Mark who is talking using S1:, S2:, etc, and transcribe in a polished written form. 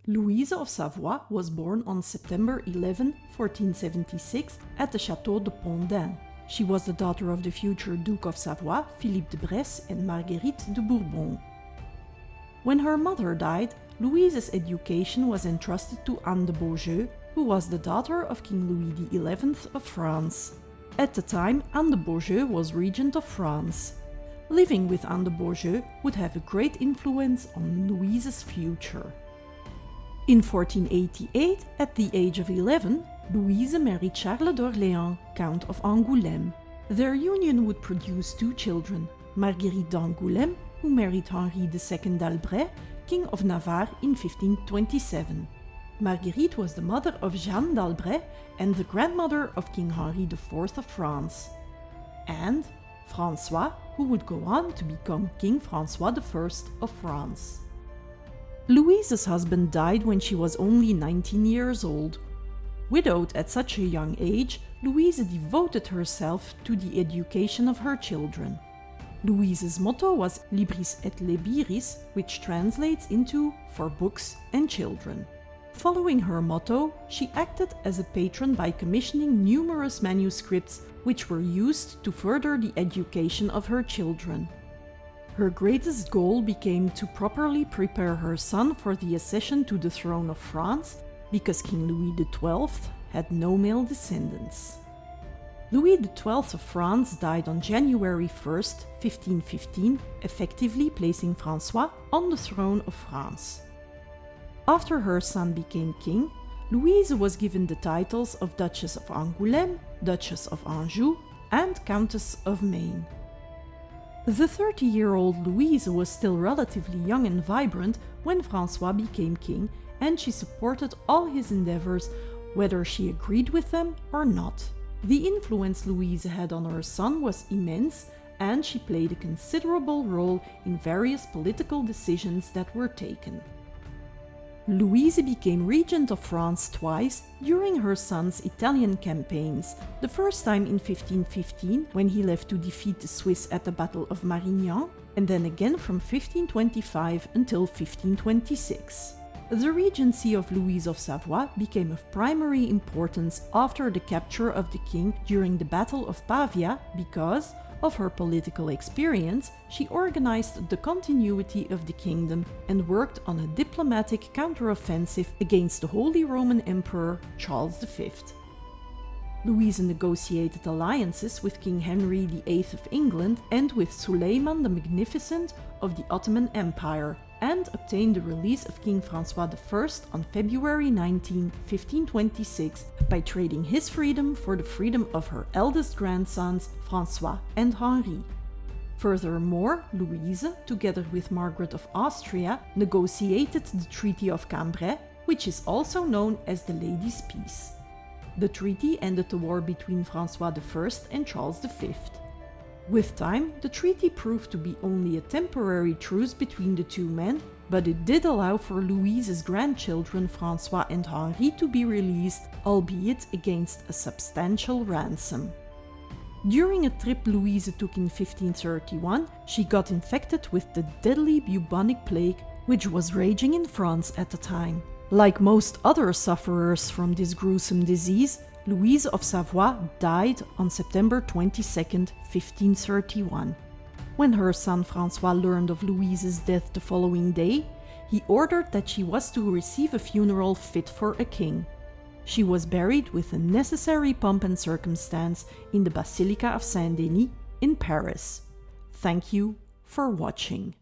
S1: Louise of Savoy was born on September 11, 1476 at the Château de Pont-d'Ain. She was the daughter of the future Duke of Savoy, Philippe de Bresse and Marguerite de Bourbon. When her mother died, Louise's education was entrusted to Anne de Beaujeu, who was the daughter of King Louis XI of France. At the time, Anne de Beaujeu was regent of France. Living with Anne de Beaujeu would have a great influence on Louise's future. In 1488, at the age of 11, Louise married Charles d'Orléans, Count of Angoulême. Their union would produce two children, Marguerite d'Angoulême, who married Henri II d'Albret, King of Navarre in 1527. Marguerite was the mother of Jeanne d'Albret and the grandmother of King Henri IV of France. And François, who would go on to become King François I of France. Louise's husband died when she was only 19 years old. Widowed at such a young age, Louise devoted herself to the education of her children. Louise's motto was Libris et Labiris, which translates into for books and children. Following her motto, she acted as a patron by commissioning numerous manuscripts which were used to further the education of her children. Her greatest goal became to properly prepare her son for the accession to the throne of France, because King Louis XII had no male descendants. Louis XII of France died on January 1, 1515, effectively placing François on the throne of France. After her son became king, Louise was given the titles of Duchess of Angoulême, Duchess of Anjou, and Countess of Maine. The 30-year-old Louise was still relatively young and vibrant when François became king, and she supported all his endeavors, whether she agreed with them or not. The influence Louise had on her son was immense, and she played a considerable role in various political decisions that were taken. Louise became regent of France twice during her son's Italian campaigns, the first time in 1515 when he left to defeat the Swiss at the Battle of Marignan, and then again from 1525 until 1526. The regency of Louise of Savoy became of primary importance after the capture of the king during the Battle of Pavia because, of her political experience, she organized the continuity of the kingdom and worked on a diplomatic counteroffensive against the Holy Roman Emperor Charles V. Louise negotiated alliances with King Henry VIII of England and with Suleiman the Magnificent of the Ottoman Empire, and obtained the release of King François I on February 19, 1526, by trading his freedom for the freedom of her eldest grandsons, François and Henri. Furthermore, Louise, together with Margaret of Austria, negotiated the Treaty of Cambrai, which is also known as the Ladies' Peace. The treaty ended the war between François I and Charles V. With time, the treaty proved to be only a temporary truce between the two men, but it did allow for Louise's grandchildren François and Henri to be released, albeit against a substantial ransom. During a trip Louise took in 1531, she got infected with the deadly bubonic plague, which was raging in France at the time. Like most other sufferers from this gruesome disease, Louise of Savoy died on September 22, 1531. When her son François learned of Louise's death the following day, he ordered that she was to receive a funeral fit for a king. She was buried with the necessary pomp and circumstance in the Basilica of Saint-Denis in Paris. Thank you for watching.